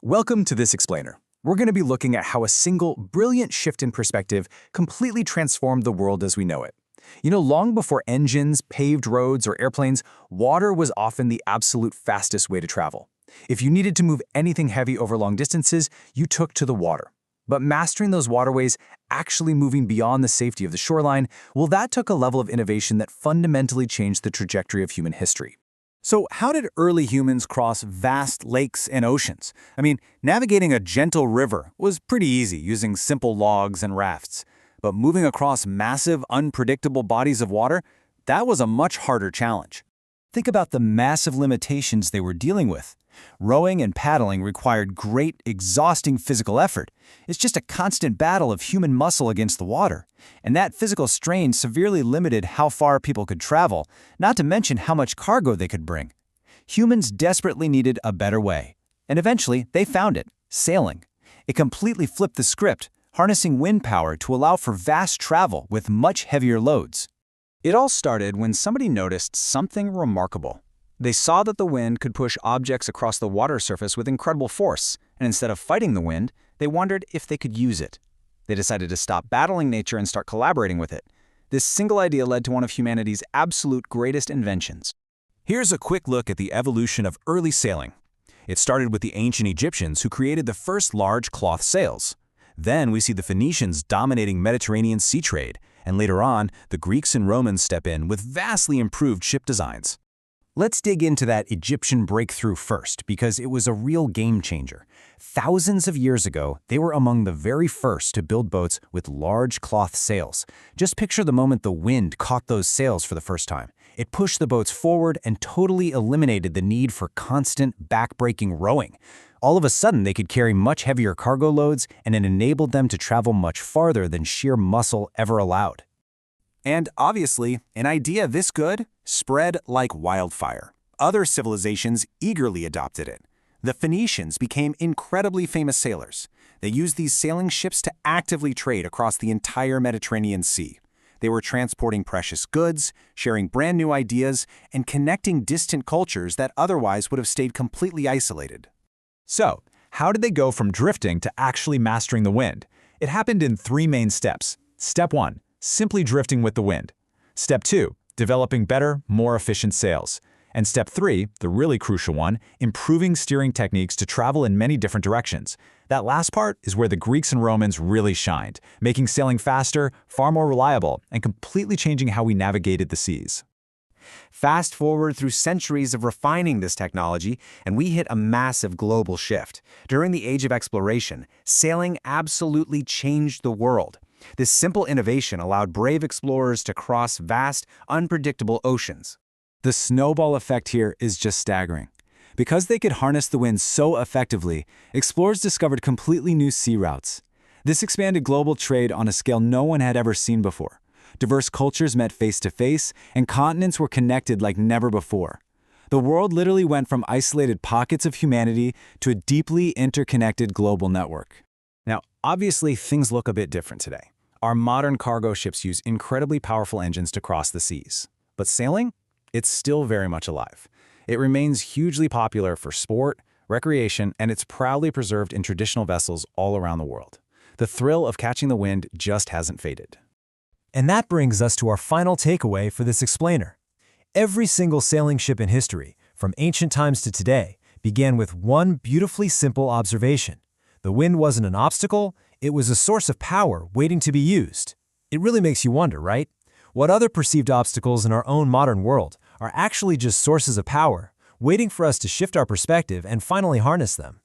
Welcome to this explainer. We're going to be looking at how a single, brilliant shift in perspective completely transformed the world as we know it. Long before engines, paved roads, or airplanes, water was often the absolute fastest way to travel. If you needed to move anything heavy over long distances, you took to the water. But mastering those waterways, actually moving beyond the safety of the shoreline, well, that took a level of innovation that fundamentally changed the trajectory of human history. So how did early humans cross vast lakes and oceans? Navigating a gentle river was pretty easy using simple logs and rafts. But moving across massive, unpredictable bodies of water, that was a much harder challenge. Think about the massive limitations they were dealing with. Rowing and paddling required great, exhausting physical effort. It's just a constant battle of human muscle against the water. And that physical strain severely limited how far people could travel, not to mention how much cargo they could bring. Humans desperately needed a better way. And eventually, they found it: sailing. It completely flipped the script, harnessing wind power to allow for vast travel with much heavier loads. It all started when somebody noticed something remarkable. They saw that the wind could push objects across the water surface with incredible force, and instead of fighting the wind, they wondered if they could use it. They decided to stop battling nature and start collaborating with it. This single idea led to one of humanity's absolute greatest inventions. Here's a quick look at the evolution of early sailing. It started with the ancient Egyptians who created the first large cloth sails. Then we see the Phoenicians dominating Mediterranean sea trade, and later on, the Greeks and Romans step in with vastly improved ship designs. Let's dig into that Egyptian breakthrough first, because it was a real game changer. Thousands of years ago, they were among the very first to build boats with large cloth sails. Just picture the moment the wind caught those sails for the first time. It pushed the boats forward and totally eliminated the need for constant, back-breaking rowing. All of a sudden, they could carry much heavier cargo loads, and it enabled them to travel much farther than sheer muscle ever allowed. And obviously, an idea this good spread like wildfire. Other civilizations eagerly adopted it. The Phoenicians became incredibly famous sailors. They used these sailing ships to actively trade across the entire Mediterranean Sea. They were transporting precious goods, sharing brand new ideas, and connecting distant cultures that otherwise would have stayed completely isolated. So, how did they go from drifting to actually mastering the wind? It happened in 3 main steps. Step 1. Simply drifting with the wind. Step 2, developing better, more efficient sails. And Step 3, the really crucial one, improving steering techniques to travel in many different directions. That last part is where the Greeks and Romans really shined, making sailing faster, far more reliable, and completely changing how we navigated the seas. Fast forward through centuries of refining this technology, and we hit a massive global shift. During the Age of Exploration, sailing absolutely changed the world. This simple innovation allowed brave explorers to cross vast, unpredictable oceans. The snowball effect here is just staggering. Because they could harness the wind so effectively, explorers discovered completely new sea routes. This expanded global trade on a scale no one had ever seen before. Diverse cultures met face to face, and continents were connected like never before. The world literally went from isolated pockets of humanity to a deeply interconnected global network. Now, obviously, things look a bit different today. Our modern cargo ships use incredibly powerful engines to cross the seas. But sailing? It's still very much alive. It remains hugely popular for sport, recreation, and it's proudly preserved in traditional vessels all around the world. The thrill of catching the wind just hasn't faded. And that brings us to our final takeaway for this explainer. Every single sailing ship in history, from ancient times to today, began with one beautifully simple observation. The wind wasn't an obstacle, it was a source of power waiting to be used. It really makes you wonder, right? What other perceived obstacles in our own modern world are actually just sources of power, waiting for us to shift our perspective and finally harness them?